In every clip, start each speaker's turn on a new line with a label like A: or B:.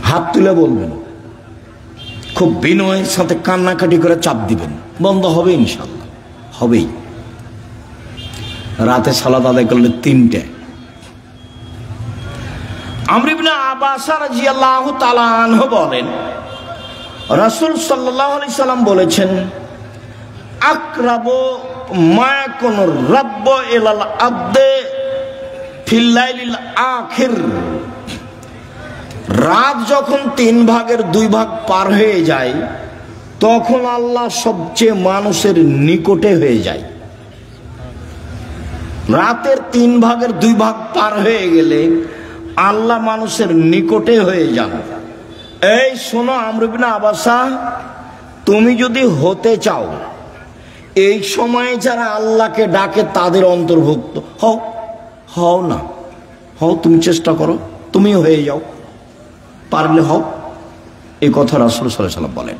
A: হাত তুলে বলবেন, খুব বিনয়ের সাথে কান্নাকাটি করে চাপ দিবেন, বন্ধ হবে ইনশাআল্লাহ, হবেই। রাতে সালাত আদায় করলে 3টে। আমর ইবনে আব্বাস রাদিয়াল্লাহু তাআলা আনহু বলেন, রাসূল সাল্লাল্লাহু আলাইহি সাল্লাম বলেছেন, আকরাবু মা ইয়াকুনু রাব্বু ইলাল আবদে ফিল লাইলিল আখির। রাত যখন 3 ভাগের 2 ভাগ পার হয়ে যায়, তখন আল্লাহ সবচেয়ে মানুষের নিকটে হয়ে যায়। রাতের 3 ভাগের 2 ভাগ পার হয়ে গেলে আল্লাহ মানুষের নিকটে হয়ে যান। এই শোনো আমর ইবনে আবাসা, তুমি যদি হতে চাও এই সময়ে যারা আল্লাহকে ডাকে তাদের অন্তর্ভুক্ত হও, হও না হও, তুমি চেষ্টা করো, তুমিও হয়ে যাও, পারলে হও। এই কথা রাসূল সাল্লাল্লাহু আলাইহি ওয়াসাল্লাম বলেন।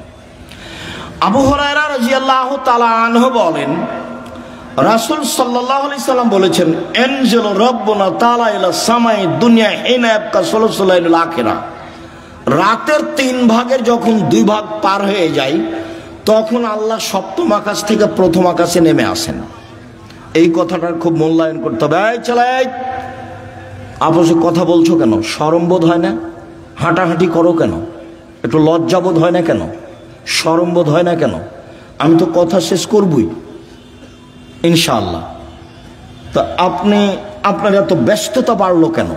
A: আবু হুরায়রা রাদিয়াল্লাহু তাআলা আনহু বলেন, রাসূল সাল্লাল্লাহু আলাইহি সাল্লাম বলেছেন, এনজিলু রাব্বুনা তাআলা ইলা সামাই দুনিয়া হিনা ইয়াবকা সুলুসুল লাইলিল আখিরা। রাতের 3 ভাগের যখন 2 ভাগ পার হয়ে যায়, তখন আল্লাহ সপ্তম আকাশ থেকে প্রথম আকাশে নেমে আসেন। এই কথাটার খুব মূল্যায়ন করতে হবে। এই চালাই, আপসে কথা বলছো কেন? শরম বোধ হয় না? হাঁটাহাঁটি করো কেন? একটু লজ্জা বোধ হয় না কেন? শরম বোধ হয় না কেন? আমি তো কথা শেষ করবই ইনশাআল্লাহ। তা আপনার এত ব্যস্ততা বাড়লো কেন?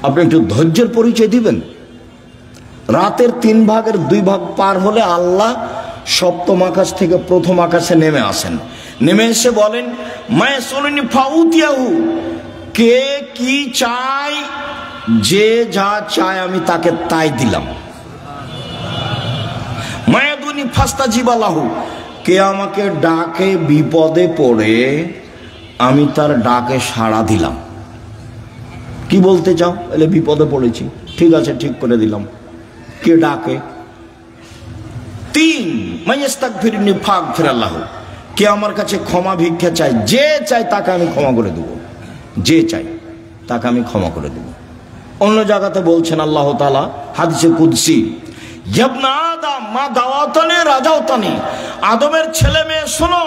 A: আপনি একটু ধৈর্যের পরিচয় দিবেন। রাতের 3 ভাগের 2 ভাগ পার হলে আল্লাহ সপ্তম আকাশ থেকে প্রথম আকাশে নেমে আসেন। নেমে এসে বলেন, মায়াসুলনি ফাউতিয়াহু, কে কি চায়, যে যা চায় আমি তাকে তাই দিলাম। মায়াদুনি ফাস্তাজিবালাহু, কে আমাকে ডাকে বিপদে পড়ে আমি তার ডাকে সাড়া দিলাম। কি বলতে চাও? এলে বিপদে পড়েছি, ঠিক আছে, ঠিক করে দিলাম। কে ডাকে? 3 মাইয়াস্তাগফিরনি ফাগফিরাল্লাহু, কে আমার কাছে ক্ষমা ভিক্ষা চায়, যে চাই তাকে আমি ক্ষমা করে দেব, যে চাই তাকে আমি ক্ষমা করে দেব। অন্য জায়গাতে বলছেন আল্লাহ তাআলা হাদিসে কুদসি, ইবনা আদম মা দাওয়াতানি রাজাওতানি, আদমের ছেলে মেয়ে শোনো,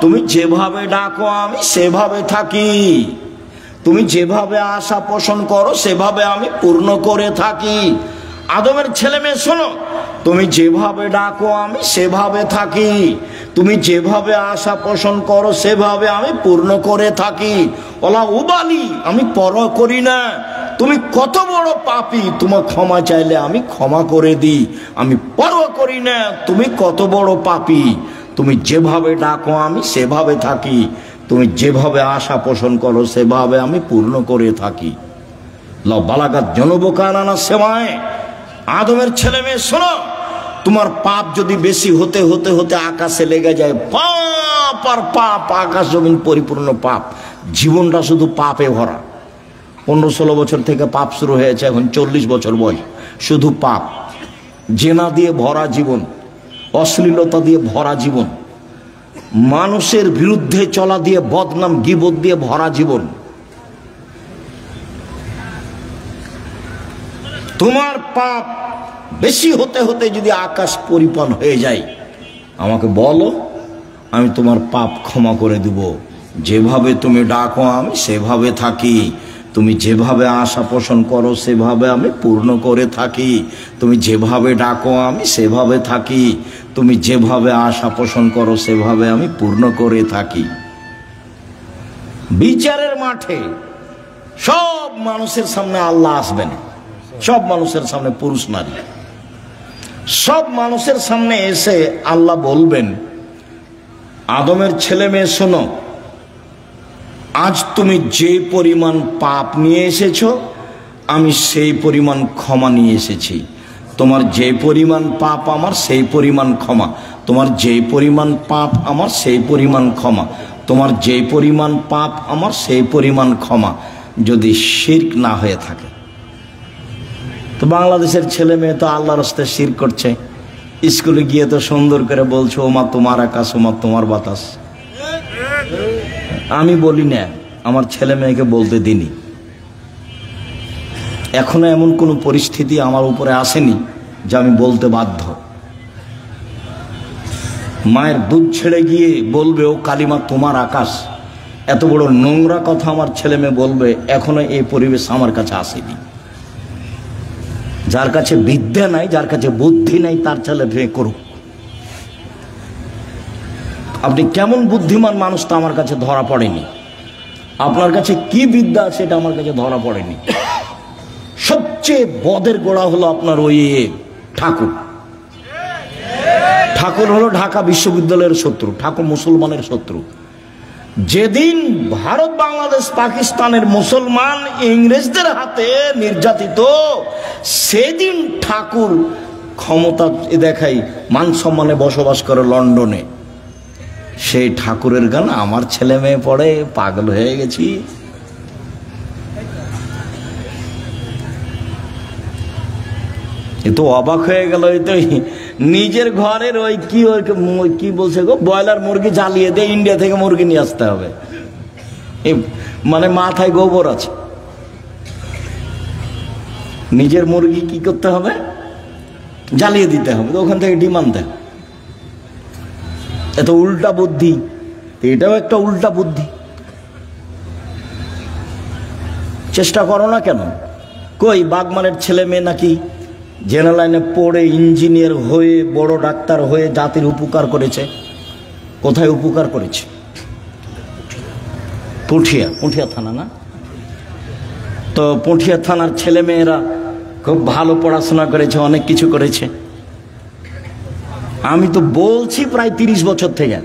A: তুমি যেভাবে ডাকো আমি সেভাবে থাকি, তুমি যেভাবে আশা পোষণ করো সেভাবে আমি পূর্ণ করে থাকি। আদমের ছেলে মেয়ে শোনো, তুমি যেভাবে ডাকো আমি সেভাবে থাকি, তুমি যেভাবে আশা পোষণ করো সেভাবে আমি পূর্ণ করে থাকি। ওলা উবালি, আমি পরোয়া করি না তুমি কত বড় পাপী, তোমার ক্ষমা চাইলে আমি ক্ষমা করে দিই, আমি পরোয়া করি না তুমি কত বড় পাপী, তুমি যেভাবে ডাকো আমি সেভাবে থাকি, তুমি যেভাবে আশা পোষণ করো সেভাবে আমি পূর্ণ করে থাকি। লাউ বালাগাত জনবকানা সেমায়, আদমের ছেলে মেয়ে শোনো, তোমার পাপ যদি বেশি হতে হতে হতে আকাশে লেগে যায়, পাপ আর পাপ, আকাশ জমিন পরিপূর্ণ পাপ, জীবনটা শুধু পাপে ভরা। 15-16 বছর থেকে পাপ শুরু হয়েছে, এখন 40 বছর বয়স, শুধু পাপ, জেনা দিয়ে ভরা জীবন, অশ্লীলতা দিয়ে ভরা জীবন, মানুষের বিরুদ্ধে চলা দিয়ে, বদনাম গীবত দিয়ে ভরা জীবন। তোমার পাপ বেশি হতে হতে যদি আকাশ পরিপূর্ণ হয়ে যায়, আমাকে বলো, আমি তোমার পাপ ক্ষমা করে দেব। যেভাবে তুমি ডাকো আমি সেভাবে থাকি, তুমি যেভাবে আশা পোষণ করো সেভাবে আমি পূর্ণ করে থাকি, তুমি যেভাবে ডাকো আমি সেভাবে থাকি, তুমি যেভাবে আশা পোষণ করো সেভাবে আমি পূর্ণ করে থাকি। বিচারের মাঠে সব মানুষের সামনে আল্লাহ আসবেন, সব মানুষের সামনে, পুরুষ নারী সব মানুষের সামনে এসে আল্লাহ বলবেন, আদমের ছেলে মেয়ে শোনো, আজ তুমি যে পরিমাণ পাপ নিয়ে এসেছো আমি সেই পরিমাণ ক্ষমা নিয়ে এসেছি। তোমার যে পরিমাণ পাপ আমার সেই পরিমাণ ক্ষমা, তোমার যে পরিমাণ পাপ আমার সেই পরিমাণ ক্ষমা, তোমার যে পরিমাণ পাপ আমার সেই পরিমাণ ক্ষমা, যদি শিরক না হয়ে থাকে। তো বাংলাদেশের ছেলে মেয়ে তো আল্লাহর রাস্তায় শিরক করছে, স্কুলে গিয়ে তো সুন্দর করে বলছো ওমা তোমার আকাশ, ওমা তোমার বাতাস। আমি বলি না, আমার ছেলে মেয়েকে বলতে দিনি। এখনো এমন কোনো পরিস্থিতি আমার উপরে আসেনি যে আমি বলতে বাধ্য। মায়ের দুধ ছেড়ে গিয়ে বলবে ও কালিমা তোমার আকাশ, এত বড় নোংরা কথা আমার ছেলে মেয়ে বলবে, এখনো এই পরিবেশ আমার কাছে আসেনি। যার কাছে বিদ্যা নাই, যার কাছে বুদ্ধি নাই, তার ছেলে মেয়ে করুক। আপনি কেমন বুদ্ধিমান মানুষ তা আমার কাছে ধরা পড়েনি। আপনার কাছে কি বিদ্যা আছে এটা আমার কাছে ধরা পড়েনি। সবচেয়ে বদের গোড়া হলো আপনার ওই ঠাকুর। ঠাকুর হলো ঢাকা বিশ্ববিদ্যালয়ের শত্রু, ঠাকুর মুসলমানের শত্রু। যেদিন ভারত, বাংলাদেশ, পাকিস্তানের মুসলমান ইংরেজদের হাতে নির্যাতিত, সেদিন ঠাকুর ক্ষমতা দেখাই মান সম্মানে বসবাস করে লন্ডনে। সেই ঠাকুরের গান আমার ছেলে মেয়ে পড়ে, পাগল হয়ে গেছি। এ তো অবাক হয়ে গেল। এই তো নিজের ঘরের ওই কি বলছে গো, ব্রয়লার মুরগি জ্বালিয়ে দিয়ে ইন্ডিয়া থেকে মুরগি নিয়ে আসতে হবে। মানে মাথায় গোবর আছে। নিজের মুরগি কি করতে হবে, জ্বালিয়ে দিতে হবে, ওখান থেকে ডিম আনতে হবে। এত উল্টা বুদ্ধি, এটাও একটা উল্টা বুদ্ধি। চেষ্টা করো না কেন? কই বাগমানের ছেলে মেয়ে নাকি জেনারেল লাইনে পড়ে ইঞ্জিনিয়ার হয়ে, বড় ডাক্তার হয়ে জাতির উপকার করেছে। কোথায় উপকার করেছে? পুঠিয়া থানা না? তো পুঠিয়া থানার ছেলে মেয়েরা খুব ভালো পড়াশোনা করেছে, অনেক কিছু করেছে। আমি তো বলছি প্রায় 30 বছর থেকে,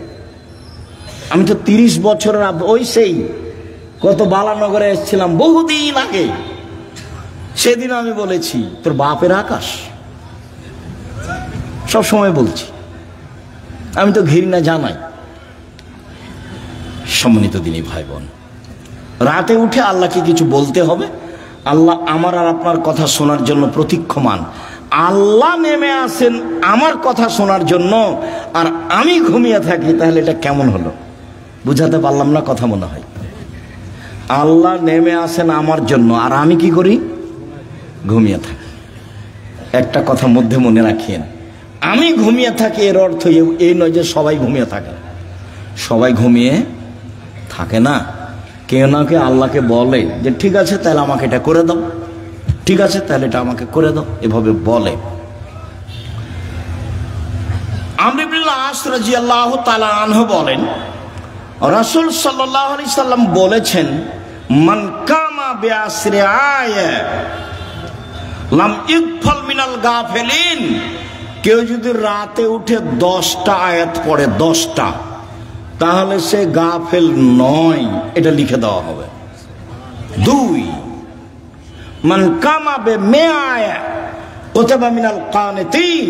A: আমি তো 30 বছরের ওই সেই কত বালানগরে এসেছিলাম বহুদিন আগে, সেদিন আমি বলেছি তোর বাপের আকাশ। সব সময় বলছি, আমি তো ঘৃণা জানাই। সম্মানিত দিনী ভাই বোন, রাতে উঠে আল্লাহকে কিছু বলতে হবে। আল্লাহ আমার আর আপনার কথা শোনার জন্য প্রতীক্ষমান। আল্লাহ নেমে আসেন আমার কথা শোনার জন্য, আর আমি ঘুমিয়ে থাকি, তাহলে এটা কেমন হলো? বুঝাতে পারলাম না কথা মনে হয়। আল্লাহ নেমে আসেন আমার জন্য, আর আমি কি করি? ঘুমিয়ে থাকি। একটা কথা মধ্যে মনে রাখিয়েন, আমি ঘুমিয়ে থাকি এর অর্থ এই নয় যে সবাই ঘুমিয়ে থাকে। সবাই ঘুমিয়ে থাকে না। কেউ না কেউ আল্লাহকে বলে যে ঠিক আছে তাহলে আমাকে এটা করে দাও, ঠিক আছে তাহলে এটা আমাকে করে দাও, এভাবে বলে। আমর ইবনে আস রাদিয়াল্লাহু তাআলা আনহু বলেন, রাসূল সাল্লাল্লাহু আলাইহি সাল্লাম বলেছেন, মান কামা বিআসরি আয়া লাম ইগফাল মিনাল গাফিলিন। কেউ যদি রাতে উঠে 10টা আয়াত পড়ে, 10টা, তাহলে সে গাফেল নয়, এটা লিখে দেওয়া হবে। 2, মান কামা বিমিয়া আয়া কুতিবা মিনাল কানিতিন।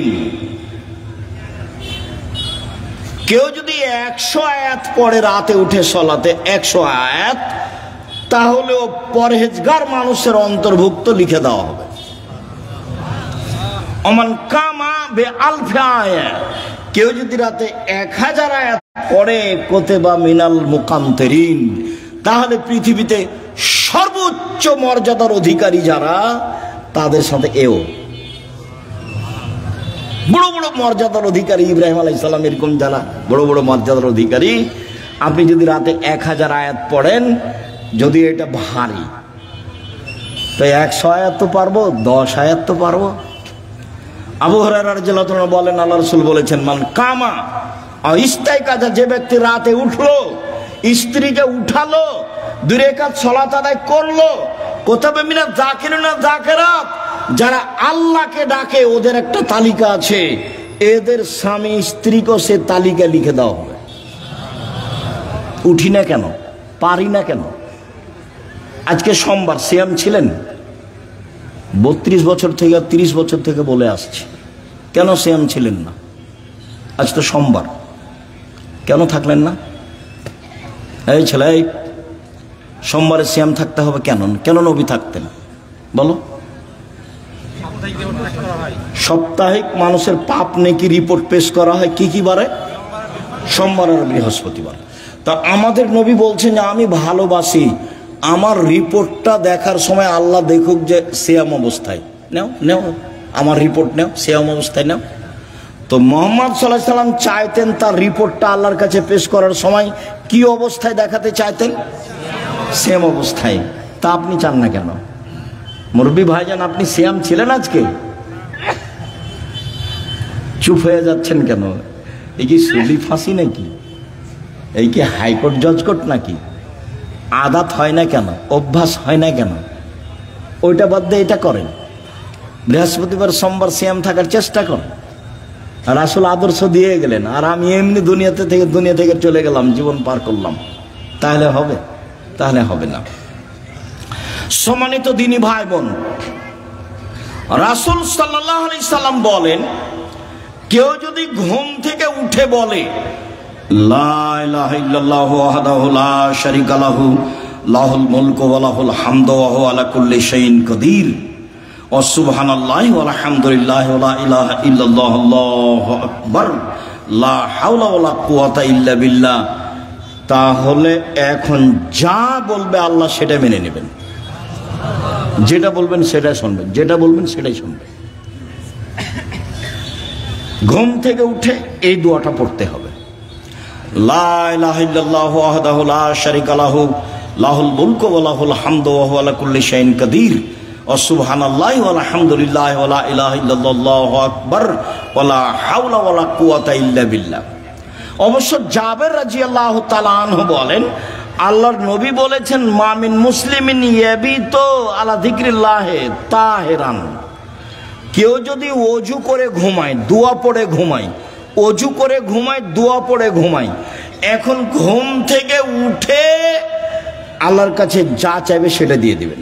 A: কেউ যদি 100 আয়াত পড়ে রাতে উঠে সলাতে, 100 আয়াত, তাহলে ও পরহেজগার মানুষের অন্তর্ভুক্ত লিখে দেওয়া হবে। ওমান কামা বিআলফি আয়া, কেউ যদি রাতে 1000 আয়াত পড়ে কুতিবা মিনাল মুকান্তিরিন, তাহলে পৃথিবীতে সর্বোচ্চ মর্যাদার অধিকারী যারা, তাদের সাথে এও বড় বড় মর্যাদার অধিকারী। ইব্রাহিম আলাইহিস সালাম এরকম যারা বড় বড় মর্যাদার অধিকারী, আপনি যদি রাতে 1000 আয়াত পড়েন, যদি এটা ভারী, তো 100 আয়াত তো পারবো, 10 আয়াত তো পারবো। আবু হুরায়রা রাদিয়াল্লাহু তাআলা বলেন, আল্লাহ রাসূল বলেছেন, মান কামা ইস্তাইকাজা, যে ব্যক্তি রাতে উঠলো, স্ত্রীকে উঠালো, 2 রাকাত সালাত আদায় করলো, কুতিবা মিনাল যাকিরিনা যাকিরাত, যারা আল্লাহকে ডাকে, ওদের একটা তালিকা আছে, এদের স্বামী স্ত্রীকে সে তালিকা লিখে দেওয়া হবে। উঠি না কেন, পারি না কেন? আজকে সোমবার, সিয়াম ছিলেন 32 বছর থেকে, 30 বছর থেকে বলে আসছি, কেন সিয়াম ছিলেন না? আজ তো সোমবার, কেন থাকলেন না? এই ছেলে, সোমবারে সিয়াম থাকতে হবে কেন? কেন নবী থাকতেন বলো? সাপ্তাহিক মানুষের পাপ নেকি রিপোর্ট পেশ করা হয় কি কি বারে? সোমবার আর বৃহস্পতিবার। তা আমাদের নবী বলছেন যে আমি ভালোবাসি আমার রিপোর্টটা দেখার সময় আল্লাহ দেখুক যে সিয়াম অবস্থায়, নেও নেও আমার রিপোর্ট নেও, সিয়াম অবস্থায় নেও। তো মুহাম্মদ সাল্লাল্লাহু আলাইহি সাল্লাম চাইতেন তার রিপোর্টটা আল্লাহর কাছে পেশ করার সময় কি অবস্থায় দেখাতে চাইতেন? সিয়াম অবস্থায়। তা আপনি চান না কেন? মুরব্বী ভাইজান, আপনি সিয়াম ছিলেন আজকে? চুপ হয়ে যাচ্ছেন কেন? এই কি সুলি ফাঁসি নাকি? এই কি হাইকোর্ট জজকোর্ট নাকি? আদাত হয় না কেন? অভ্যাস হয় না কেন? ওইটা বাদ দিয়ে এটা করেন। বৃহস্পতিবার সোমবার সিয়াম থাকার চেষ্টা করেন। আর আসলে আদর্শ দিয়ে গেলেন, আর আমি এমনি দুনিয়া থেকে চলে গেলাম, জীবন পার করলাম, তাহলে হবে? তাহলে হবে না। সম্মানিত দ্বীনি ভাই বোন, রাসূল সাল্লাল্লাহু আলাইহি সাল্লাম বলেন, কেউ যদি ঘুম থেকে উঠে বলে লা ইলাহা ইল্লাল্লাহু ওয়াহদাহু লা শারীকা লাহু লাহুল মুলকু ওয়া লাহুল হামদু ওয়া হুয়া আলা কুল্লি শাইইন কাদির ওয়া সুবহানাল্লাহি ওয়া আলহামদুলিল্লাহি ওয়া লা ইলাহা ইল্লাল্লাহু আল্লাহু আকবার লা হাওলা ওয়া লা কুওয়াতা ইল্লা বিল্লাহ, তাহলে এখন যা বলবে আল্লাহ সেটা মেনে নেবেন। যেটা বলবেন সেটাই শুনবেন, যেটা বলবেন সেটাই শুনবেন। ঘুম থেকে উঠে এই দোয়াটা পড়তে হবে, লা ইলাহা ইল্লাল্লাহু ওয়াহদাহু লা শারীকা লাহু লাহুল মুলকু ওয়া লাহুল হামদু ওয়া হুয়া আলা কুল্লি শাইইন কাদির ওয়া সুবহানাল্লাহি ওয়া আলহামদুলিল্লাহি ওয়া লা ইলাহা ইল্লাল্লাহু আকবার ওয়া লা হাওলা ওয়া লা কুওয়াতা ইল্লা বিল্লাহ। অবশ্য জাবের রাদিয়াল্লাহু তাআলা আনহু বলেন, আল্লাহর নবী বলেছেন, মা মিন মুসলিমিন ইয়াবিতু আলা যিকরিল্লাহি তাহিরান, কেউ যদি ওযু করে ঘুমায়, দোয়া পড়ে ঘুমায়, ওযু করে ঘুমায়, দোয়া পড়ে ঘুমায়, এখন ঘুম থেকে উঠে আল্লাহর কাছে যা চাইবে সেটা দিয়ে দিবেন।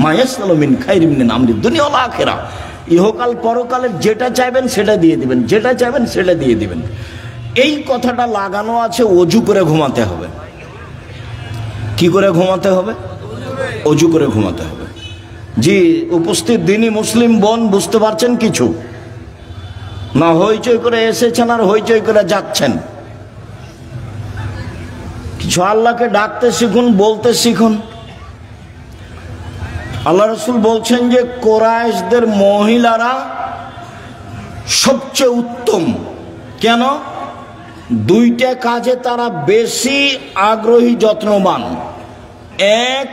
A: মায়াসআলু মিন খাইরিন মিন আমরি দুনিয়া ওয়াল আখিরা, ইহকাল পরকালের যেটা চাইবেন সেটা দিয়ে দিবেন, যেটা চাইবেন সেটা দিয়ে দিবেন। এই কথাটা লাগানো আছে ওযু করে ঘুমাতে হবে। কি করে ঘুমাতে হবে? ওযু করে ঘুমাতে হবে। জি উপস্থিত দ্বীনি মুসলিম বোন, বুঝতে পারছেন কিছু? না হইচই করে এসেছেন আর হইচই করে যাচ্ছেন? কিছু আল্লাহকে ডাকতে শিখুন, বলতে শিখুন। আল্লাহ রাসূল বলছেন যে কুরাইশদের মহিলারা সবচেয়ে উত্তম। কেন? দুইটা কাজে তারা বেশি আগ্রহী, যত্নবান। এক,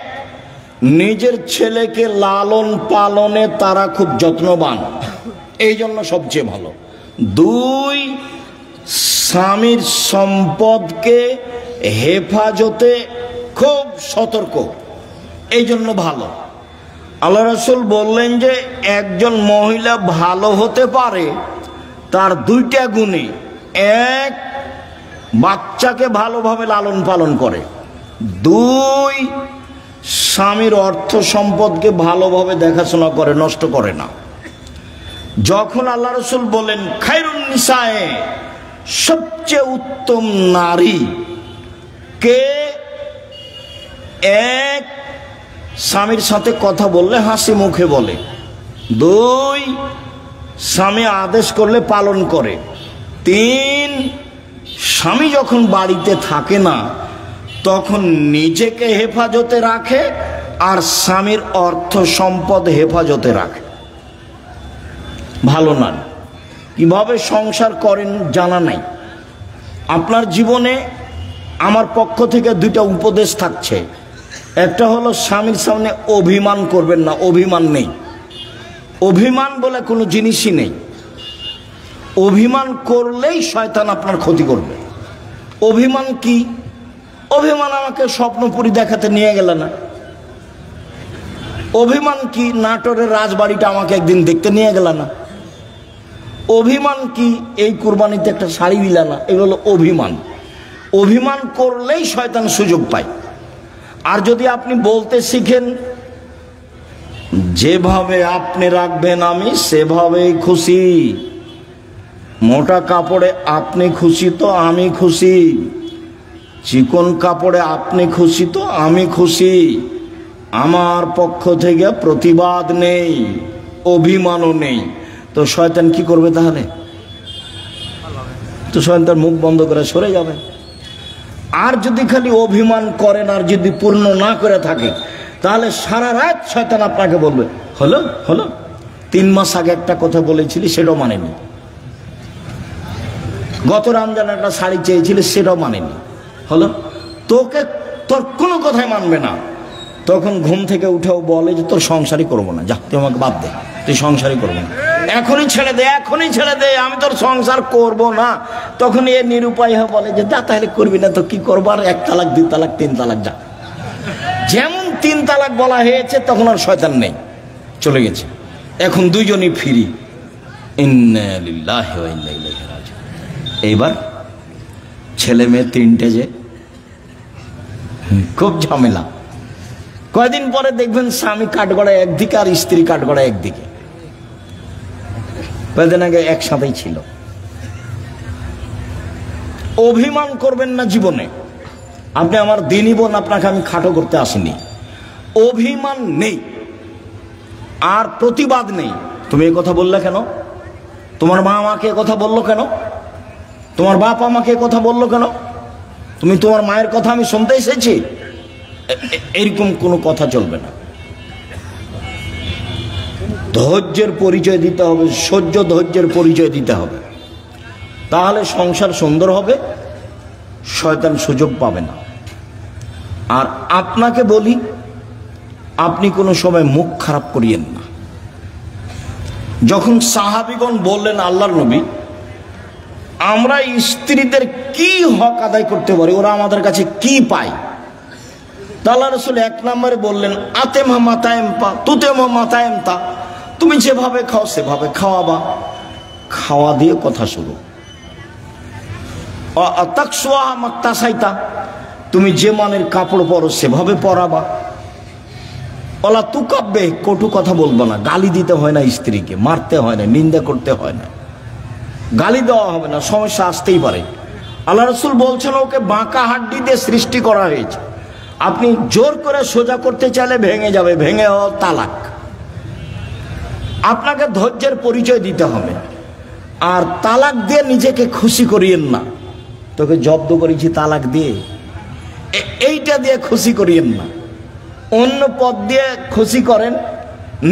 A: নিজের ছেলেকে লালন পালনে তারা খুব যত্নবান, এই জন্য সবচেয়ে ভালো। দুই, স্বামীর সম্পদকে হেফাজতে খুব সতর্ক, এই জন্য ভালো। আল্লাহ রাসূল বললেন যে একজন মহিলা ভালো হতে পারে তার দুইটা গুণে। এক, বাচ্চাকে ভালোভাবে লালন পালন করে। দুই, স্বামীর অর্থ সম্পদকে ভালোভাবে দেখাশোনা করে, নষ্ট করে না। যখন আল্লাহ রাসূল বলেন খায়রুন নিসায়ে, সবচেয়ে উত্তম নারী কে? এক, স্বামীর সাথে কথা বললে হাসি মুখে বলে। দুই, স্বামী আদেশ করলে পালন করে। তিন, স্বামী যখন বাড়িতে থাকে না তখন নিজেকে হেফাজতে রাখে আর স্বামীর অর্থ সম্পদ হেফাজতে রাখে। ভালো নারী কিভাবে সংসার করেন জানা নাই। আপনার জীবনে আমার পক্ষ থেকে দুইটা উপদেশ থাকছে। একটা হলো স্বামীর সামনে অভিমান করবেন না, অভিমান নেই। অভিমান বলে কোনো জিনিসই নেই। অভিমান করলেই শয়তান আপনার ক্ষতি করবে। অভিমান কি? অভিমান আমাকে স্বপ্নপুরী দেখাতে নিয়ে গেল না। অভিমান কি? নাটোরের রাজবাড়িটা আমাকে একদিন দেখতে নিয়ে গেল না। অভিমান কি? এই কুরবানিতে একটা শাড়ি দিলা না। এগুলো অভিমান। অভিমান করলেই শয়তান সুযোগ পায়। আর যদি আপনি বলতে শিখেন যেভাবে আপনি রাখবেন আমি সেভাবেই খুশি, মোটা কাপড়ে আপনি খুশি তো আমি খুশি, চিকন কাপড়ে আপনি খুশি তো আমি খুশি, আমার পক্ষ থেকে প্রতিবাদ নেই, অভিমানও নেই, তো শয়তান কি করবে তাহলে? তো শয়তান মুখ বন্ধ করে সরে যাবে। আর যদি খালি অভিমান করেন আর যদি পূর্ণ না করে থাকে, তাহলে সারা রাত শয়তান আপনাকে বলবে হলো হলো, 3 মাস আগে একটা কথা বলেছিলি সেটাও মানেনি, গত রমজানে একটা শাড়ি চেয়েছিলি সেটাও মানেনি, হলো। তোর কোনো কথাই মানবে না। তখন ঘুম থেকে উঠেও বলে যে তোর সংসারই করবো না, যা তুই আমাকে বাদ দে, তুই সংসারই করবো না, এখনই ছেড়ে দে, এখনই ছেড়ে দে, আমি তোর সংসার করব না। তখন এ নিরুপায় হয়ে বলে যে যা তাহলে করবি না তো কি করবো, আর 1 তালাক 2 তালাক 3 তালাক যা। যেমন 3 তালাক বলা হয়েছে তখন আর শয়তান নেই, চলে গেছে। এখন দুইজনই ফ্রি। ইন্না লিল্লাহি ওয়া ইন্না ইলাইহি রাজিউন। এইবার ছেলে মেয়ে 3টে, যে খুব ঝামেলা। কয়দিন পরে দেখবেন স্বামী কাঠগড়ায় একদিকে আর স্ত্রী কাঠগড়ায় একদিকে। কয়দিন আগে একসাথেই ছিল। অভিমান করবেন না জীবনে। আপনি আমার দিনই বোন, আপনাকে আমি খাটো করতে আসিনি। অভিমান নেই আর প্রতিবাদ নেই। তুমি এই কথা বললে কেন? তোমার মা আমাকে কথা বললো কেন? তোমার বাপ আমাকে কথা বললো কেন? তুমি তোমার মায়ের কথা আমি শুনতে এসেছি? এরকম কোনো কথা চলবে না। ধৈর্যের পরিচয় দিতে হবে, সহ্য ধৈর্যের পরিচয় দিতে হবে, তাহলে সংসার সুন্দর হবে, শয়তান সুযোগ পাবে না। আর আপনাকে বলি, আপনি কোনো সময় মুখ খারাপ করিয়েন না। যখন সাহাবীগণ বললেন আল্লাহর নবী আমরা স্ত্রীদের কি হক আদায় করতে পারি, ওরা আমাদের কাছে কি পায়, আল্লাহ রাসূল 1 নম্বরে বললেন আতেমা মাতায়েমপা তুতেমা মাতায়েমতা, তুমি যেভাবে খাও সেভাবে খাওয়াবা, খাওয়া দিয়ে কথা শুরু। তাকসুয়া মাক্তাসাইতা, তুমি যে মানের কাপড় পরো সেভাবে পরাবা। ওলা তুকাব্বে, কটু কথা বলবো না, গালি দিতে হয় না, স্ত্রীকে মারতে হয় না, নিন্দা করতে হয় না, গালি দেওয়া হবে না, সমস্যা আসতেই পারে। আল্লাহ রাসূল বলছেন ওকে বাঁকা হাড্ডি দিয়ে সৃষ্টি করা হয়েছে, আপনি জোর করে সোজা করতে চাইলে ভেঙে যাবে, ভেঙে তালাক। আপনাকে ধৈর্যের পরিচয় দিতে হবে। আর তালাক দিয়ে নিজেকে খুশি করিয়েন না, তোকে জব্দ করেছি তালাক দিয়ে, এইটা দিয়ে খুশি করিয়েন না। অন্য পথ দিয়ে খুশি করেন,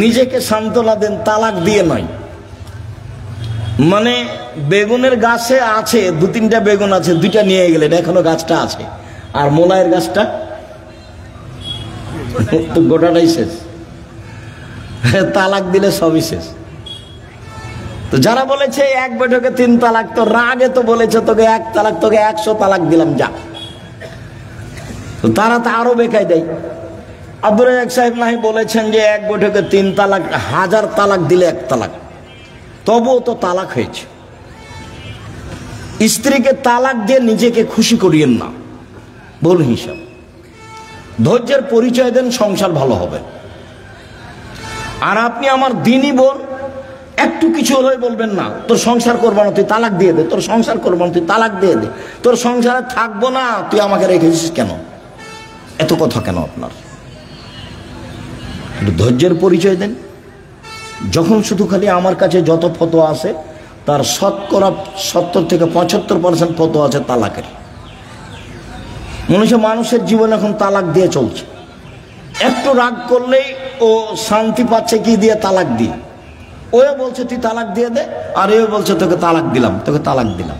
A: নিজেকে সান্ত্বনা দেন, তালাক দিয়ে নয়। মানে বেগুনের গাছে আছে 2-3টা বেগুন আছে, 2টা নিয়ে গেলেন, এখনো গাছটা আছে, আর মোলায়ের গাছটা তো গোটাটাই শেষ, তালাক দিলে সবই শেষ। তো যারা বলেছে 1 বৈঠকে 3 তালাক, তো রাগে তো বলেছে তোকে 1 তালাক, তোকে 100 তালাক দিলাম যা। তো তারা তো আরো বেকায় দেয়। আব্দুর রাজ্জাক সাহেব নাহি বলেছেন যে 1 বৈঠকে 3 তালাক, 1000 তালাক দিলে 1 তালাক, তবুও তো তালাক হয়েছে। স্ত্রীকে তালাক দিয়ে নিজেকে খুশি করিয়েন না, ভুল হিসাব। ধৈর্যের পরিচয় দেন, সংসার ভালো হবে। আর আপনি আমার দিনই বোন, একটু কিছু হলে বলবেন না তোর সংসার করবো না, তুই তালাক দিয়ে দে, তোর সংসার করবো না, তুই তালাক দিয়ে দে, তোর সংসারে থাকবো না, তুই আমাকে রেখেছিস কেন, এত কথা কেন আপনার? ধৈর্যের পরিচয় দেন। যখন শুধু খালি আমার কাছে যত ফতোয়া আছে তার শতকরা 70 থেকে 75% ফতোয়া আছে তালাকের। মানুষের জীবন এখন তালাক দিয়ে চলছে। একটু রাগ করলেই ও শান্তি পাচ্ছে কি দিয়ে, তালাক দিয়ে। ও বলছে তুই তালাক দিয়ে দে, আর এ বলছে তোকে তালাক দিলাম, তোকে তালাক দিলাম।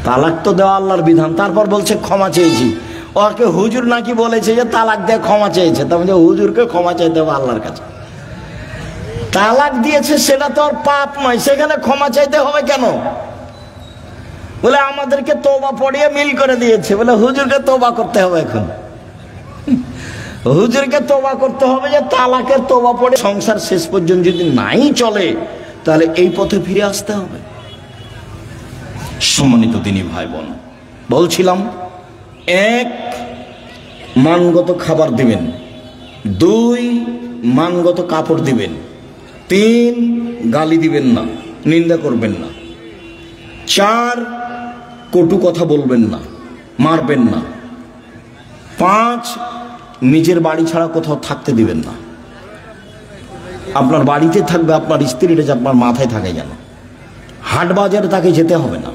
A: তালাক তো দেওয়া আল্লাহর বিধান, তারপর বলছে ক্ষমা চেয়েছি। ওকে হুজুর নাকি বলেছে যে তালাক দিয়ে ক্ষমা চেয়েছে, তার মানে হুজুরকে ক্ষমা চাইতে হবে আল্লাহর কাছে। তালাক দিয়েছে সেটা তো আর পাপ নয়, সেখানে ক্ষমা চাইতে হবে কেন? বলে আমাদেরকে তওবা পড়িয়ে মিল করে দিয়েছে, বলে হুজুরকে তওবা করতে হবে। এখন হুজুরকে তওবা করতে হবে যে তালাকের তওবা পড়ে সংসার শেষ পর্যন্ত যদি নাই চলে, তাহলে এই পথে ফিরে আসতে হবে। সম্মানিত দিনী ভাই বোন, বলছিলাম 1 মানগত খাবার দিবেন, 2 মানগত কাপড় দিবেন, 3 গালি দিবেন না, নিন্দা করবেন না, 4 কটু কথা বলবেন না, মারবেন না, 5 নিজের বাড়ি ছাড়া কোথাও থাকতে দিবেন না। আপনার বাড়িতে থাকবে, আপনার স্ত্রীটা যে আপনার মাথায় থাকে যেন, হাট বাজারে তাকে যেতে হবে না।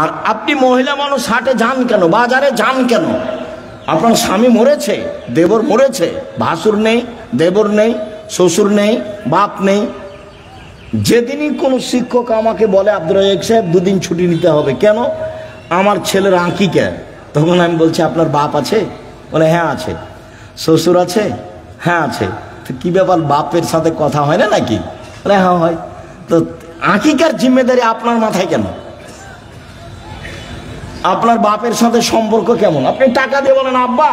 A: আর আপনি মহিলা মানুষ হাটে যান কেন, বাজারে যান কেন? আপনার স্বামী মরেছে, দেবর মরেছে, ভাসুর নেই, দেবর নেই, শ্বশুর নেই, বাপ নেই। যেদিনই কোনো শিক্ষক আমাকে বলে আব্দুর রাজ্জাক সাহেব 2 দিন ছুটি নিতে হবে, কেন? আমার ছেলের আঁকিকা। তখন আমি বলছি আপনার বাপ আছে? বলে হ্যাঁ আছে। শ্বশুর আছে? হ্যাঁ আছে। তো কি ব্যাপার, বাপের সাথে কথা হয় না নাকি? বলে হ্যাঁ হয়। তো আঁকিকার জিম্মেদারি আপনার মাথায় কেন? আপনার বাপের সাথে সম্পর্ক কেমন? আপনি টাকা দিয়ে বলেন আব্বা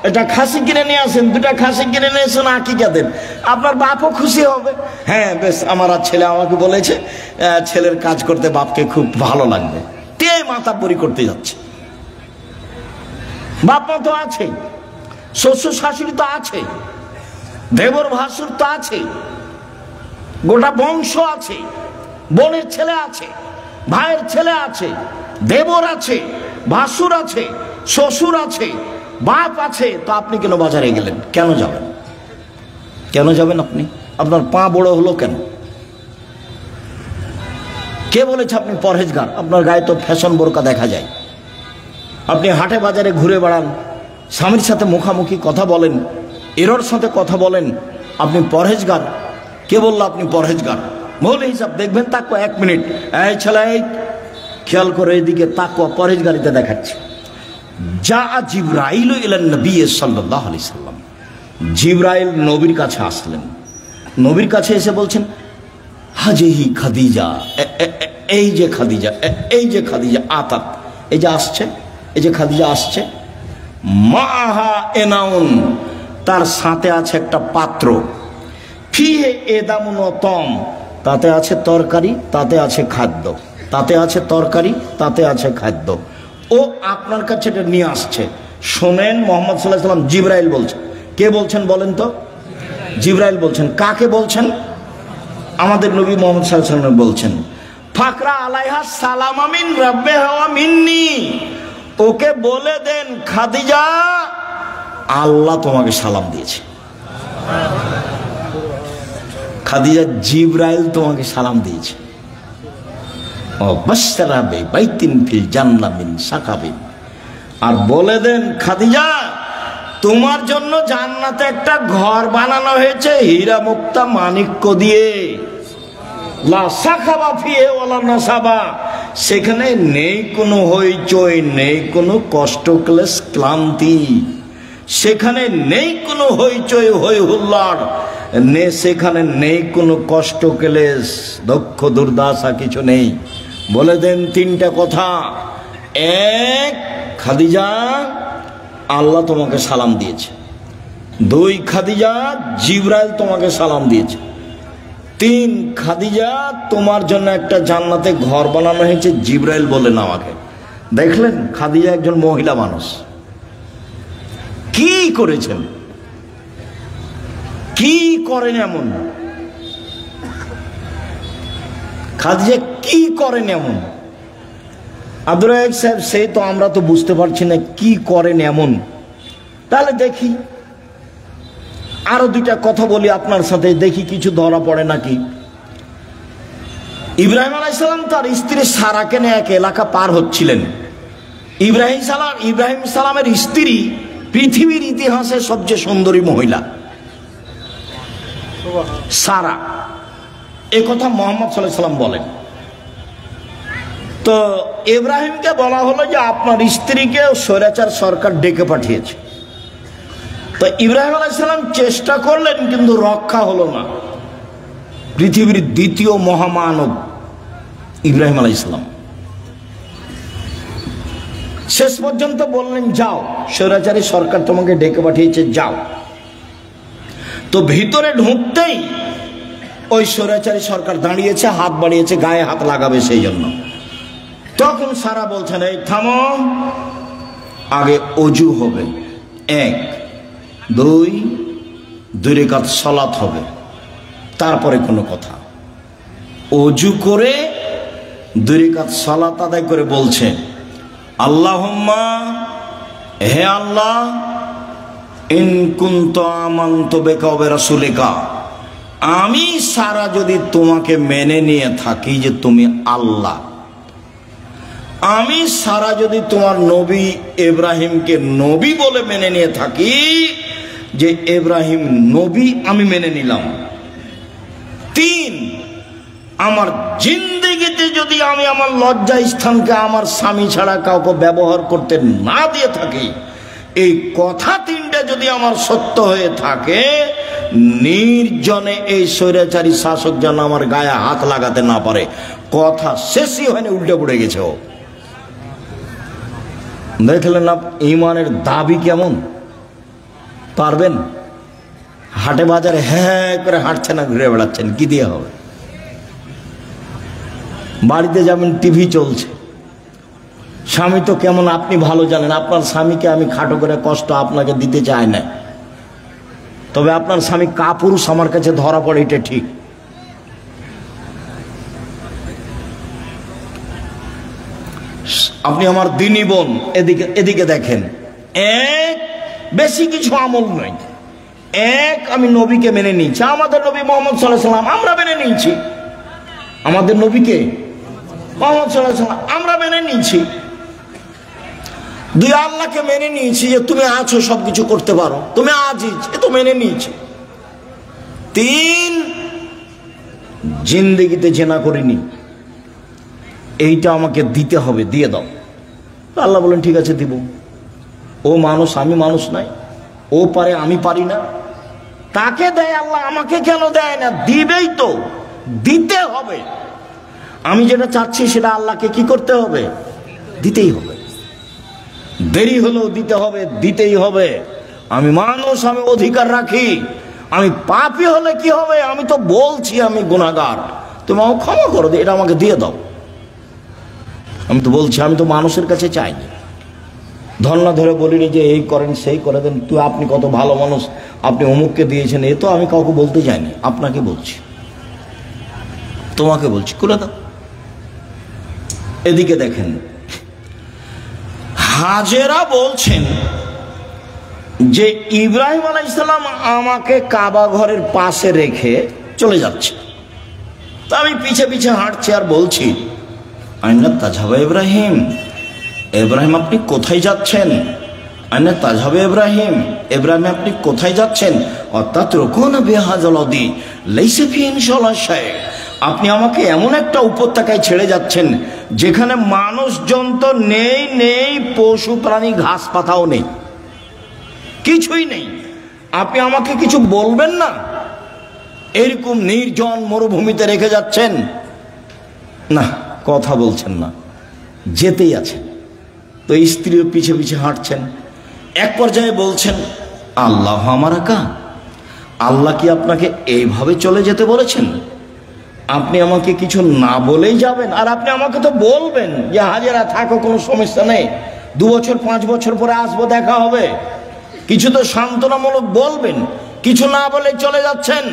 A: এটা খাসি কিনে নিয়ে আসেন, 2টা খাসি কিনে নিয়ে এসেন, আঁকিকা দেন, আপনার বাপও খুশি হবে। হ্যাঁ বেশ, আমার আর ছেলে আমাকে বলেছে ছেলের কাজ করতে বাপকে খুব ভালো লাগবে, তে মাতাব্বরি করতে যাচ্ছে। বাপ মা তো আছে, শ্বশুর শাশুড়ি তো আছে, দেবর ভাসুর তো আছে, গোটা বংশ আছে, বোনের ছেলে আছে, ভাইয়ের ছেলে আছে, দেবর আছে, ভাসুর আছে, শ্বশুর আছে, বাপ আছে। তো আপনি কেন বাজারে গেলেন? কেন যাবেন? কেন যাবেন আপনি? আপনার পা বড় হলো কেন? কে বলেছে আপনি পরহেজগার? আপনার গায়ে তো ফ্যাশন বোরকা দেখা যায়। আপনি হাটে বাজারে ঘুরে বেড়ান, স্বামীর সাথে মুখামুখি কথা বলেন, এরর সাথে কথা বলেন, আপনি পরহেজগার? কে বললো আপনি পরহেজগার? বলে হিসাব দেখবেন। তাকওয়া 1 মিনিট, এই ছেলে খেয়াল করে এদিকে, তাকওয়া পরহেজগারিতে দেখাচ্ছে। যা জিবরাইল ইলান নবী সাল্লাল্লাহু আলাইহি সাল্লাম, জিবরাইল নবীর কাছে আসলেন। নবীর কাছে এসে বলছেন হাজিহি খাদিজা, এই যে খাদিজা, এই যে খাদিজা আতাত, এই যে আসছে, এই যে খাদিজা আসছে, মাহা এনাউন, তার সাথে আছে একটা পাত্র, ফিহে এদামুন তম, তাতে আছে তরকারি, তাতে আছে খাদ্য, তাতে আছে তরকারি, তাতে আছে খাদ্য। ও আপনার কাছে এটা নিয়ে আসছে। শোনেন, মুহাম্মদ সাল্লাল্লাহু আলাইহি ওয়াসাল্লাম জিবরাইল বলছেন। কে বলছেন বলেন তো? জিবরাইল বলছেন। কাকে বলছেন? আমাদের নবী মুহাম্মদ সাল্লাল্লাহু আলাইহি ওয়াসাল্লাম বলছেন ফাকরা আলাইহা সালামা মিন রাব্বিহা ওয়া মিন্নি, ওকে বলে দেন খাদিজা আল্লাহ তোমাকে সালাম দিয়েছে। খাদিজা জিবরাইল তোমাকে সালাম দিয়েছে। আর বলে দেন খাদিজা তোমার জন্য জান্নাতে একটা ঘর বানানো হয়েছে হীরা মুক্তা মাণিক্য দিয়ে, লা সাখাবা ফিহে ওয়ালা নাসাবা, সেখানে নেই কোনো হইচই, নেই কোনো কষ্ট ক্লেশ ক্লান্তি, সেখানে নেই কোনো হইচই হই হুল্লাড়, সেখানে নেই কোনো কষ্ট ক্লেশ দুঃখ দুর্দশা, কিছু নেই। বলে দেন 3টা কথা। 1, খাদিজা আল্লাহ তোমাকে সালাম দিয়েছে। 2, খাদিজা জিবরাইল তোমাকে সালাম দিয়েছে। 3, খাদিজা তোমার জন্য একটা জান্নাতে ঘর বানানো হয়েছে, জিবরাইল বললেন আমাকে। দেখলেন খাদিজা একজন মহিলা মানুষ, কি করেছেন, কি করেন এমন? খাদিজা কি করেন এমন? আব্দুর রাজ্জাক সাহেব সেই তো আমরা তো বুঝতে পারছি না কি করেন এমন। তাহলে দেখি আরো 2টা কথা বলি আপনার সাথে, দেখি কিছু ধরা পড়ে নাকি। ইব্রাহিম আলাইহিস সালাম তার স্ত্রী সারাকে নিয়ে এক এলাকা পার হচ্ছিলেন। ইব্রাহিম সালামের স্ত্রী পৃথিবীর ইতিহাসে সবচেয়ে সুন্দরী মহিলা সারা, এ কথা মুহাম্মদ সাল্লাল্লাহু আলাইহি সাল্লাম বলেন। তো ইব্রাহিমকে বলা হলো যে আপনার স্ত্রীকে স্বৈরাচার সরকার ডেকে পাঠিয়েছে। তো ইব্রাহিম আলাইহিস সালাম চেষ্টা করলেন কিন্তু রক্ষা হলো না। পৃথিবীর 2য় মহামানব ইব্রাহিম আলাইহিস সালাম শেষ পর্যন্ত বললেন যাও, স্বৈরাচারী সরকার তোমাকে ডেকে পাঠিয়েছে, যাও। তো ভিতরে ঢুকতেই ওই স্বৈরাচারী সরকার দাঁড়িয়েছে, হাত বাড়িয়েছে, গায়ে হাত লাগাবে সেই জন্য। তখন সারা বলছেন এই থামো, আগে অজু হবে, 1, 2 রাকাত সালাত হবে, তারপরে কোনো কথা। অজু করে 2 রাকাত সালাত আদায় করে বলছে আল্লাহুম্মা, হে আল্লাহ, ইন কুনতু আমানতু বিকা ওয়া বিরাসূলিকা, আমি সারা যদি তোমাকে মেনে নিয়ে থাকি যে তুমি আল্লাহ, আমি সারা যদি তোমার নবী ইব্রাহিমকে নবী বলে মেনে নিয়ে থাকি, যে ইব্রাহিম নবী আমি মেনে নিলাম। 3, আমার জিন্দেগিতে যদি আমি আমার লজ্জা স্থানকে আমার স্বামী ছাড়া কাউকে ব্যবহার করতে না দিয়ে থাকি, এই কথা 3টা যদি আমার সত্য হয়ে থাকে, নির্জনে এই স্বৈরাচারী শাসক যেন আমার গায়ে হাত লাগাতে না পারে। কথা শেষই হয়নি, উল্টে পড়ে গেছে। ও দেখলেন না ইমানের দাবি কেমন? পারবেন? হাটে বাজারে হ্যাঁ করে হাঁটছেন না, ঘুরে বেড়াচ্ছেন, কি দিয়ে হবে? বাড়িতে যাবেন, টিভি চলছে, স্বামী তো কেমন আপনি ভালো জানেন। আপনার স্বামীকে আমি খাটো করে কষ্ট আপনাকে দিতে চাই না, তবে আপনার স্বামী কাপুরুষ আমার কাছে ধরা পড়ে, এটা ঠিক। আপনি আমার দিনী বোন, এদিকে দেখেন, বেশি কিছু আমল নয়। আমি নবীকে মেনে নিয়েছি, আমাদের নবী মুহাম্মদ সাল্লাল্লাহু আলাইহি ওয়াসাল্লাম আমরা মেনে নিয়েছি, আমাদের নবীকে মুহাম্মদ সাল্লাল্লাহু আলাইহি ওয়াসাল্লাম আমরা মেনে নিয়েছি। 2, আল্লাহকে মেনে নিয়েছি যে তুমি আছো, সবকিছু করতে পারো, তুমি আজিজ, এ তো মেনে নিয়েছি। 3, জিন্দেগিতে জেনা করিনি, এইটা আমাকে দিতে হবে, দিয়ে দাও। আল্লাহ বলেন ঠিক আছে দিব। ও মানুষ, আমি মানুষ নাই, ও পারে আমি পারি না, তাকে দেয় আল্লাহ, আমাকে কেন দেয় না? দিবেই তো, দিতে হবে। আমি যেটা চাচ্ছি সেটা আল্লাহকে কি করতে হবে? দিতেই হবে। দেরি হলেও দিতে হবে, দিতেই হবে। আমি মানুষ, আমি অধিকার রাখি। আমি পাপী হলে কি হবে? আমি তো বলছি আমি গুনাহগার, তুমি আমাকে ক্ষমা করো, এটা আমাকে দিয়ে দাও। আমি তো বলছি, আমি তো মানুষের কাছে চাইনি, ধর্ণা ধরে বলিনি যে এই করেন সেই করে দেন, তুই আপনি কত ভালো মানুষ, আপনি অমুককে দিয়েছেন, এ তো আমি কাউকে বলতে চাইনি, আপনাকে বলছি, তোমাকে বলছি, করে দাও। এদিকে দেখেন, হাজেরা বলছেন যে ইব্রাহিম আলাইহিস সালাম আমাকে কাবা ঘরের পাশে রেখে চলে যাচ্ছে, তা আমি পিছে পিছে হাঁটছি আর বলছি, আইনা তাজহাবা ইব্রাহিম, ইব্রাহিম আপনি কোথায় যাচ্ছেন? আইনা তাজহাবা ইব্রাহিম, ইব্রাহিম আপনি কোথায় যাচ্ছেন? অর্থাৎ রকুনা বিহাযালদি লাইসা ফি ইনশাআল্লাহ শাই, আপনি আমাকে এমন একটা উপত্যকায় ছেড়ে যাচ্ছেন যেখানে মানুষজন তো নেই, পশু প্রাণী ঘাস পাতাও নেই, কিছুই নেই, আপনি আমাকে কিছু বলবেন না? এরকম নির্জন মরুভূমিতে রেখে যাচ্ছেন, না কথা বলছেন না, যেতেই আছেন। তো স্ত্রীও পিছে পিছে হাঁটছেন। এক পর্যায়ে বলছেন, আল্লাহ আমারাকা, আল্লাহ কি আপনাকে এইভাবে চলে যেতে বলেছেন? আপনি আমাকে কিছু না বলেই যাবেন? আর আপনি আমাকে তো বলবেন যে হাজেরা থাকো, কোনো সমস্যা নেই, 2 বছর 5 বছর পরে আসবো, দেখা হবে, কিছু তো সান্ত্বনামূলক বলবেন, কিছু না বলে চলে যাচ্ছেন।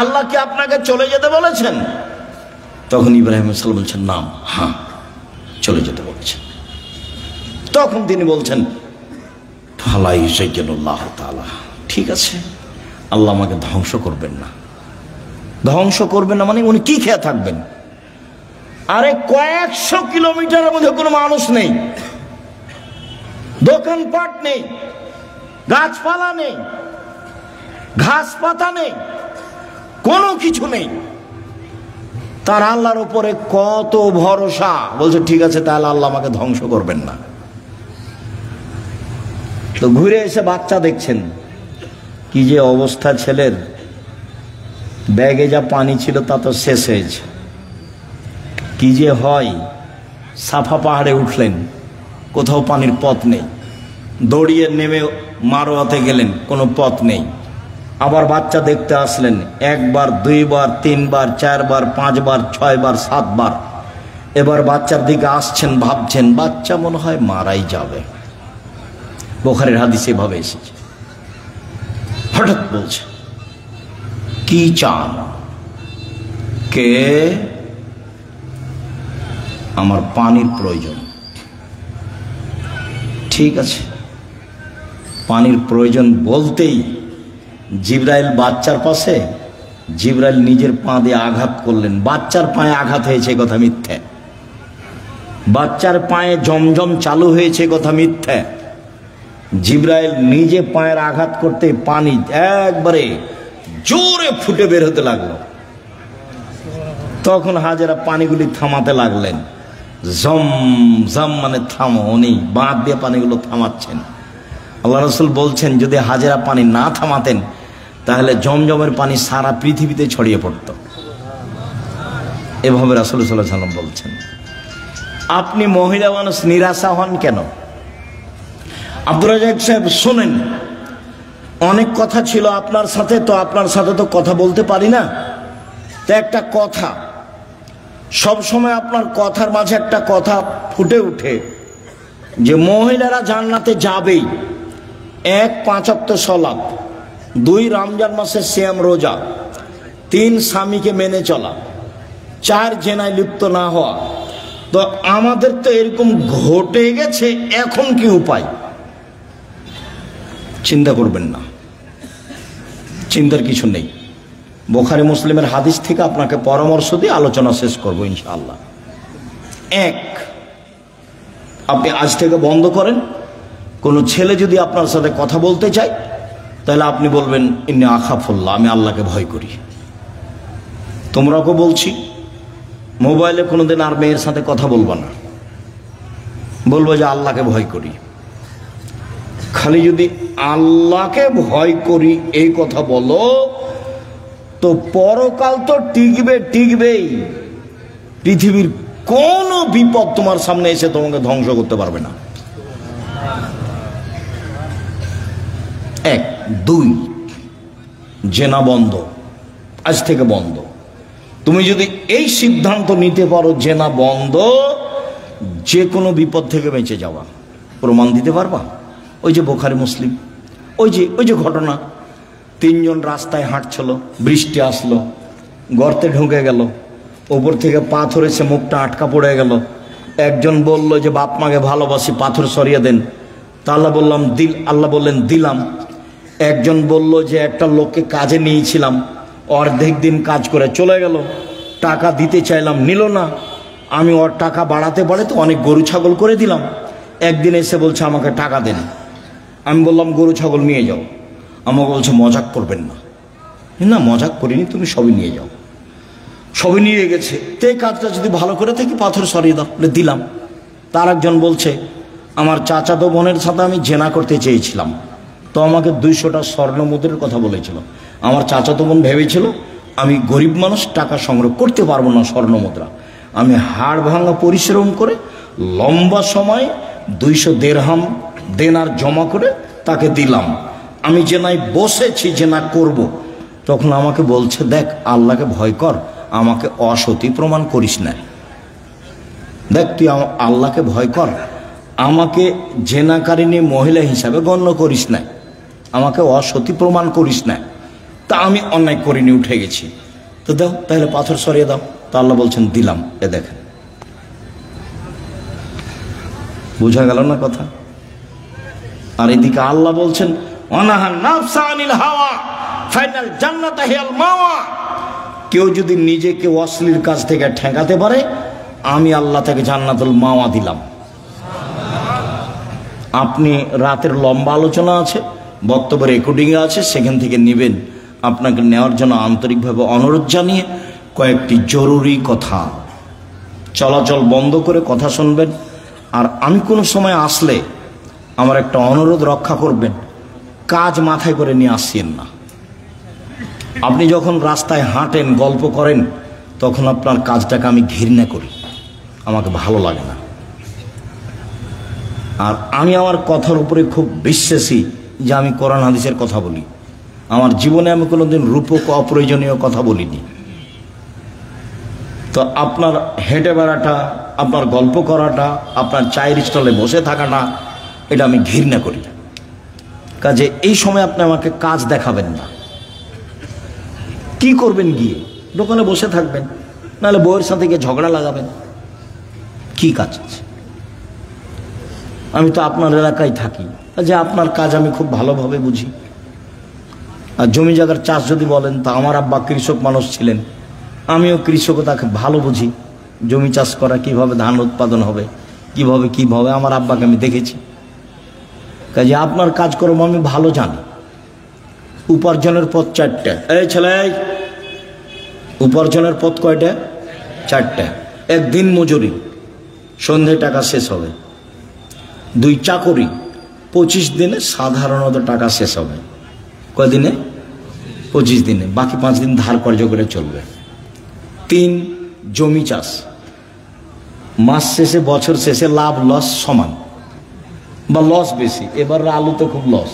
A: আল্লাহ কি আপনাকে চলে যেতে বলেছেন? তখন ইব্রাহিম আলাইহিস সালাম বলছেন, না, হ্যাঁ চলে যেতে বলেছেন। তখন তিনি বলছেন, ফালাই সাইয়্যিদুল্লাহ তাআলা, ঠিক আছে, আল্লাহ আমাকে ধ্বংস করবেন না। ধ্বংস করবেন না মানে উনি কি খেয়ে থাকবেন? আরে কয়েকশো কিলোমিটারের মধ্যে কোনো মানুষ নেই, দোকানপাট নেই, গাছপালা নেই, ঘাস পাতা নেই, কোনো কিছু নেই, তার আল্লাহর উপরে কত ভরসা। বলছে ঠিক আছে, তাহলে আল্লাহ আমাকে ধ্বংস করবেন না। তো ঘুরে এসে বাচ্চা দেখছেন, কি যে অবস্থা ছেলের, ব্যাগে যা পানি ছিল তা তো শেষ হয়েছে। কি যে হয়, সাফা পাহাড়ে উঠলেন, কোথাও পানির পথ নেই, দৌড়িয়ে নেমে মারোয়াতে গেলেন, কোনো পথ নেই। আবার বাচ্চা দেখতে আসলেন, 1 বার 2 বার 3 বার 4 বার 5 বার 6 বার 7 বার। এবার বাচ্চার দিকে আসছেন, ভাবছেন বাচ্চা মনে হয় মারাই যাবে, বুখারীর হাদিসে এভাবে এসেছে। হঠাৎ বলছে, কি চান? কে? আমার পানির প্রয়োজন। ঠিক আছে, পানির প্রয়োজন বলতেই জিবরাইল বাচ্চার পাশে, জিবরাইল নিজের পা দিয়ে আঘাত করলেন। বাচ্চার পায়ে আঘাত হয়েছে কথা মিথ্যে, বাচ্চার পায়ে জমজম চালু হয়েছে কথা মিথ্যা। জিব্রাইল নিজে পায়ের আঘাত করতে পানি একবারে জোরে ফুটে বের হতে লাগলো। তখন হাজেরা পানিগুলি থামাতে লাগলেন। জম জম মানে থামো, উনি বাঁধ দিয়ে পানিগুলো থামাচ্ছেন। আল্লাহ রসুল বলছেন যদি হাজেরা পানি না থামাতেন তাহলে জমজমের পানি সারা পৃথিবীতে ছড়িয়ে পড়ত। এভাবে রাসূল সাল্লাল্লাহু আলাইহি ওয়াসাল্লাম বলছেন। আপনি মহিলা মানুষ নিরাশা হন কেন? আব্দুর রাজ্জাক সাহেব শোনেন, অনেক কথা ছিল আপনার সাথে, তো আপনার সাথে তো কথা বলতে পারি না। তো একটা কথা, সব সময় আপনার কথার মাঝে একটা কথা ফুটে উঠে যে মহিলারা জান্নাতে যাবেই। 1 5 ওয়াক্ত সালাত, 2 রমজান মাসের সিয়াম রোজা, 3 স্বামীকে মেনে চলা, 4 জেনায় লিপ্ত না হওয়া। তো আমাদের তো এরকম ঘটে গেছে, এখন কি উপায়? চিন্তা করবেন না, চিন্তার কিছু নেই। বুখারী মুসলিমের হাদিস থেকে আপনাকে পরামর্শ দিয়ে আলোচনা শেষ করবো ইনশাআল্লাহ। 1, আপনি আজ থেকে বন্ধ করেন, কোনো ছেলে যদি আপনার সাথে কথা বলতে চায় তাহলে আপনি বলবেন ইন্নী আখাফুল্লাহ, আমি আল্লাহকে ভয় করি। তোমরাকে বলছি, মোবাইলে কোনোদিন আর মেয়ের সাথে কথা বলবো না, বলবো যে আল্লাহকে ভয় করি। খালি যদি আল্লাহকে ভয় করি এই কথা বলো তো পরকাল তো টিকবেই। পৃথিবীর কোন বিপদ তোমার সামনে এসে তোমাকে ধ্বংস করতে পারবে না। 1, 2, জেনা বন্ধ, আজ থেকে বন্ধ। তুমি যদি এই সিদ্ধান্ত নিতে পারো জেনা বন্ধ, যে কোনো বিপদ থেকে বেঁচে যাওয়া। প্রমাণ দিতে পারবা? ওই যে বুখারী মুসলিম, ওই যে ঘটনা, 3 জন রাস্তায় হাঁটছিল, বৃষ্টি আসলো, গর্তে ঢুকে গেল, উপর থেকে পাথর এসে মুখটা আটকা পড়ে গেল। একজন বলল যে বাপ মাকে ভালোবাসি, পাথর সরিয়ে দেন। তা আল্লাহ বললেন দিলাম। একজন বলল যে একটা লোককে কাজে নিয়েছিলাম, অর্ধেক দিন কাজ করে চলে গেল, টাকা দিতে চাইলাম, নিল না। আমি ওর টাকা বাড়াতে তো অনেক গরু ছাগল করে দিলাম। একদিন এসে বলছে আমাকে টাকা দেন। আমি বললাম গরু ছাগল নিয়ে যাও। আমাকে বলছে মজাক করবেন না। না, মজাক করিনি, তুমি সবই নিয়ে যাও। সবই নিয়ে গেছে। তে কাজটা যদি ভালো করে থাকি পাথর সরিয়ে দাও, দিলাম। তার একজন বলছে আমার চাচাতো বোনের সাথে আমি জেনা করতে চেয়েছিলাম, তো আমাকে 200টা স্বর্ণ মুদ্রার কথা বলেছিল। আমার চাচাতো বোন ভেবেছিল আমি গরিব মানুষ, টাকা সংগ্রহ করতে পারবো না স্বর্ণ মুদ্রা। আমি হাড় ভাঙা পরিশ্রম করে লম্বা সময় 200 দিরহাম দেনার জমা করে তাকে দিলাম। আমি জেনায় বসেছি, জেনা করব। তখন আমাকে বলছে দেখ আল্লাহকে ভয় কর, আমাকে অসতী প্রমাণ করিস না। দেখ তুই আল্লাহকে ভয় কর, আমাকে জেনাকারিনী মহিলা হিসাবে গণ্য করিস না, আমাকে অসতী প্রমাণ করিস না। তা আমি অন্যায় করিনি, উঠে গেছি। তো দাও তাহলে পাথর সরিয়ে দাও। তা আল্লাহ বলছেন দিলাম। এ দেখেন, বুঝা গেল না কথা? আর এদিকে আল্লাহ বলছেন অনাহা নাফসা আনিল হাওয়া ফাইনাল জান্নাত হিয়াল মাওয়া। কেউ যদি নিজেকে অশ্লীল কাজ থেকে ঠেকাতে পারে, আমি আল্লাহ তাকে জান্নাতুল মাওয়া দিলাম। আপনি রাতের লম্বা আলোচনা আছে, বক্তব্য রেকর্ডিং আছে, সেখান থেকে নেবেন। আপনাকে নেওয়ার জন্য আন্তরিকভাবে অনুরোধ জানিয়ে কয়েকটি জরুরি কথা, চলাচল বন্ধ করে কথা শুনবেন। আর আমি কোনো সময় আসলে আমার একটা অনুরোধ রক্ষা করবেন, কাজ মাথায় করে নিয়ে আসছেন না। আপনি যখন রাস্তায় হাঁটেন, গল্প করেন, তখন আপনার কাজটাকে আমি ঘৃণা করি, আমাকে ভালো লাগে না। আর আমি আমার কথার উপরে খুব বিশ্বাসী যে আমি কোরআন হাদিসের কথা বলি। আমার জীবনে আমি কোনোদিন রূপক অপ্রয়োজনীয় কথা বলিনি। তো আপনার হেঁটে বেড়াটা, আপনার গল্প করাটা, আপনার চায়ের স্টলে বসে থাকাটা, এটা আমি ঘৃণা করি। কাজে এই সময় আপনি আমাকে কাজ দেখাবেন না। কি করবেন? গিয়ে দোকানে বসে থাকবেন, নাহলে বউয়ের সাথে গিয়ে ঝগড়া লাগাবেন। কি কাজ আছে? আমি তো আপনার এলাকায় থাকি, যে আপনার কাজ আমি খুব ভালোভাবে বুঝি। আর জমি জায়গার চাষ যদি বলেন, তা আমার আব্বা কৃষক মানুষ ছিলেন, আমিও কৃষকতাকে ভালো বুঝি। জমি চাষ করা, কিভাবে ধান উৎপাদন হবে, কিভাবে আমার আব্বাকে আমি দেখেছি। কাজে আপনার কাজকর্ম আমি ভালো জানি। উপার্জনের পথ 4টা। এই ছেলে, উপার্জনের পথ কয়টা? 4টা। 1 দিন মজুরি, সন্ধ্যায় টাকা শেষ হবে। 2 চাকরি, 25 দিনে সাধারণত টাকা শেষ হবে। কয়দিনে? 25 দিনে। বাকি 5 দিন ধার কর্য করে চলবে। 3 জমি চাষ, মাস শেষে বছর শেষে লাভ লস সমান বা লস বেশি। এবার আলু তো খুব লস।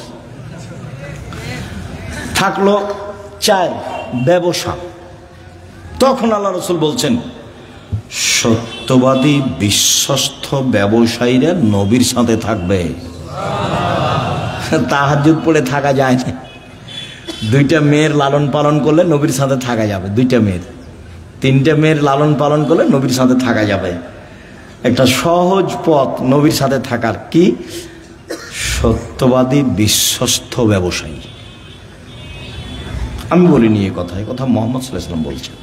A: থাকলো 4 ব্যবসা। তখন আল্লাহ রাসূল বলছেন, সত্যবাদী বিশ্বস্ত ব্যবসায়ীরা নবীর সাথে থাকবে। তাহাজ্জুদ পড়ে থাকা যায় না। 2টা মেয়ের লালন পালন করলে নবীর সাথে থাকা যাবে। 2টা মেয়ের, 3টা মেয়ের লালন পালন করলে নবীর সাথে থাকা যাবে। একটা সহজ পথ নবীর সাথে থাকার, কি? সত্যবাদী বিশ্বস্ত ব্যবসায়ী। আমি বলিনি এই কথা, এই কথা মুহাম্মদ সাল্লাল্লাহু আলাইহি ওয়াসাল্লাম বলছেন।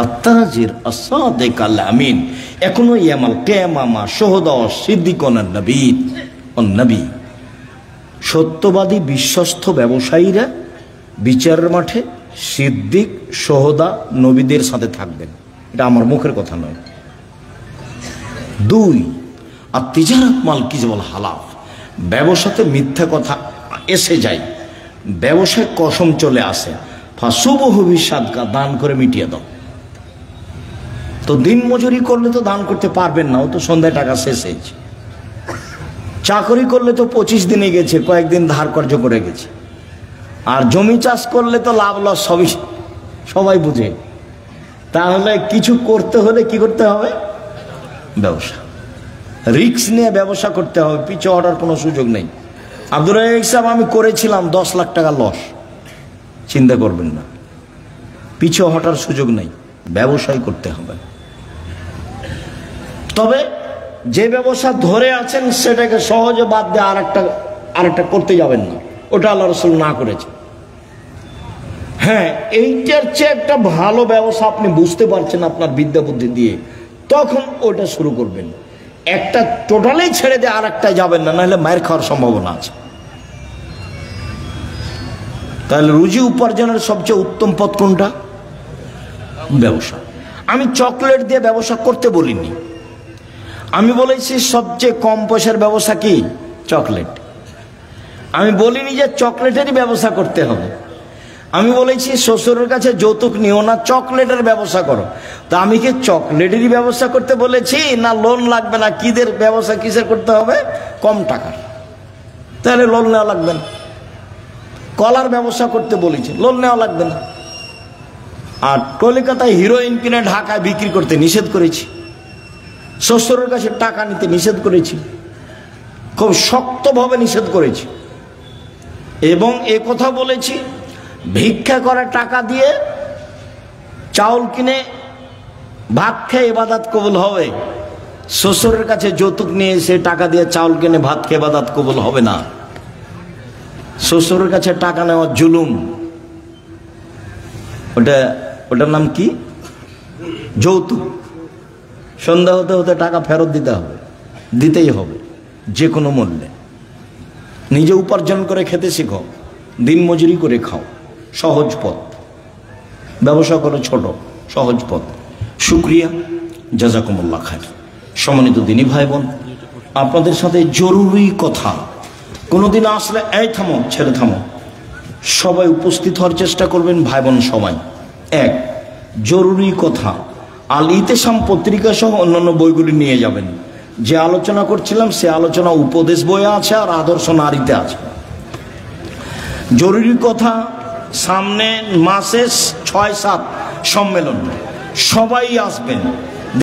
A: আত-তাজির আস-সাদিক আল-আমিন এখনো ইয়ামাল কিয়ামা শুহাদা সিদ্দিকুন নবী। সত্যবাদী বিশ্বস্ত ব্যবসায়ীরা বিচারের মাঠে সিদ্দিক, শুহাদা, নবীদের সাথে থাকবেন। এটা আমার মুখের কথা নয়। 2 আত-তিজারাত মাল কিজবাল হালাফ, ব্যবসাতে মিথ্যা কথা এসে যায়, ব্যবসায় কসম চলে আসে। ফাসুবহু বিসাদকা, দান করে মিটিয়ে দাও। তো দিন মজুরি করলে তো দান করতে পারবেন না, ও তো সন্ধ্যায় টাকা শেষ হয়েছে। চাকরি করলে তো 25 দিনে গেছে, কয়েকদিন ধার কর্য করে গেছে। আর জমি চাষ করলে তো লাভ লস সবাই বুঝে। তাহলে কিছু করতে হলে কি করতে হবে? ব্যবসা। রিস্ক নিয়ে ব্যবসা করতে হবে, পিছু হটার কোনো সুযোগ নেই। আব্দুর রাজ্জাক সাহেব, আমি করেছিলাম 10 লাখ টাকা লস, চিন্তা করবেন না, পিছু হটার সুযোগ নেই, ব্যবসায় করতে হবে। তবে যে ব্যবসা ধরে আছেন সেটাকে সহজে বাদ দিয়ে আরেকটা করতে যাবেন না, ওটা আল্লাহ রাসূল না করেছে। হ্যাঁ, এইটার চেয়ে একটা ভালো ব্যবসা আপনি বুঝতে পারছেন আপনার বিদ্যা বুদ্ধি দিয়ে, তখন ওটা শুরু করবেন। একটা টোটালি ছেড়ে দিয়ে আরেকটা যাবেন না, নাহলে মায়ের খাওয়ার সম্ভাবনা আছে। তাহলে রুজি উপার্জনের সবচেয়ে উত্তম পথ কোনটা? ব্যবসা। আমি চকলেট দিয়ে ব্যবসা করতে বলিনি, আমি বলেছি সবচেয়ে কম পয়সার ব্যবসা কি? চকলেট। আমি বলিনি যে চকলেটেরই ব্যবসা করতে হবে। আমি বলেছি শ্বশুরের কাছে যৌতুক নিও না, চকলেটের ব্যবসা করো। তা আমি কি চকলেটেরই ব্যবসা করতে বলেছি, না লোন লাগবে না কিদের ব্যবসা কিসের করতে হবে? কম টাকার। তাহলে লোন নেওয়া লাগবে না। কলার ব্যবসা করতে বলেছি, লোন নেওয়া লাগবে না। আর কলকাতায় হিরোইন কিনে ঢাকায় বিক্রি করতে নিষেধ করেছি, শ্বশুরের কাছে টাকা নিতে নিষেধ করেছি, খুব শক্তভাবে নিষেধ করেছি। এবং এ কথা বলেছি, ভিক্ষা করে টাকা দিয়ে চাউল কিনে ভাত খেয়ে ইবাদত কবুল হবে, শ্বশুরের কাছে যৌতুক নিয়ে এসে টাকা দিয়ে চাউল কিনে ভাত খেয়ে ইবাদত কবুল হবে না। শ্বশুরের কাছে টাকা নেওয়া জুলুম, ওটার নাম কি? যৌতুক। সন্ধ্যা হতে হতে টাকা ফেরত দিতে হবে, দিতেই হবে যে কোনো মূল্যে। নিজে উপার্জন করে খেতে শিখো, দিন মজুরি করে খাও, সহজ পথ। ব্যবসা করো ছোট, সহজ পথ। শুকরিয়া, জাযাকুমুল্লাহ খাইর। সম্মানিত দিনী ভাই বোন, আপনাদের সাথে জরুরি কথা। কোনোদিন আসলে এই থামো, ছেড়ে থামো, সবাই উপস্থিত হওয়ার চেষ্টা করবেন ভাই বোন সবাই। 1 জরুরি কথা, আল ইতেসাম পত্রিকা সহ অন্যান্য বইগুলি নিয়ে যাবেন। যে আলোচনা করছিলাম সে আলোচনা উপদেশ বইয়ে আছে আর আদর্শ নারীতে আছে। জরুরি কথা, সামনে মাসে 6-7 সম্মেলন, সবাই আসবেন।